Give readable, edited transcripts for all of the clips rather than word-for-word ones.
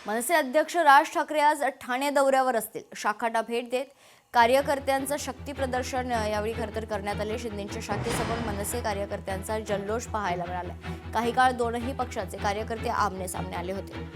मनसे अध्यक्ष राज ठाकरे आज ठाणे दौऱ्यावर असतील. शाखांना भेट देत कार्यकर्त्यांचं शक्ती प्रदर्शन यावेळी खरं तर करण्यात आले. शिंदेच्या शाखेसमोर मनसे कार्यकर्त्यांचा जल्लोष पाहायला मिळाला. काही काळ दोनही पक्षाचे कार्यकर्ते आमने सामने आले होते.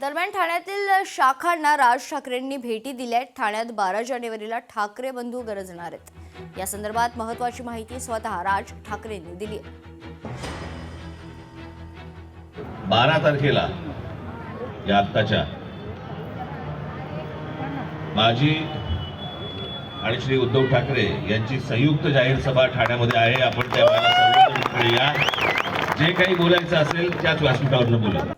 दरम्यान ठाण्यातील शाखांना राज ठाकरेंनी भेटी दिल्या आहेत. ठाण्यात 12 जानेवारीला ठाकरे बंधू गरजणार आहेत. या संदर्भात महत्त्वाची माहिती स्वतः राज ठाकरेंनी दिली आहे. 12 तारखेला या आत्ताच्या माजी आणि श्री उद्धव ठाकरे यांची संयुक्त जाहीर सभा ठाण्यामध्ये आहे. आपण त्यावेळेला सर्वजण या, जे काही बोलायचं असेल त्याच व्यासपीठावरून बोलू.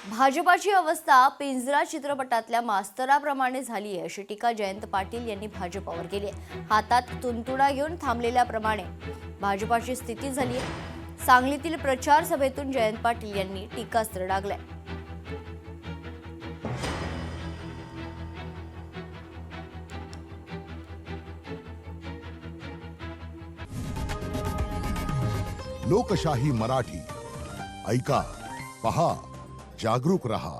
भाजपाची अवस्था पिंजरा चित्रपटातल्या मास्तराप्रमाणे झाली आहे अशी टीका जयंत पाटील यांनी भाजपावर केली आहे. हातात तुणतुणा घेऊन थांबलेल्याप्रमाणे भाजपाची स्थिती झाली आहे. सांगलीतील प्रचार सभेतून जयंत पाटील यांनी टीकास्त्र डागलंय. लोकशाही मराठी ऐका, पहा, जागरूक रहा.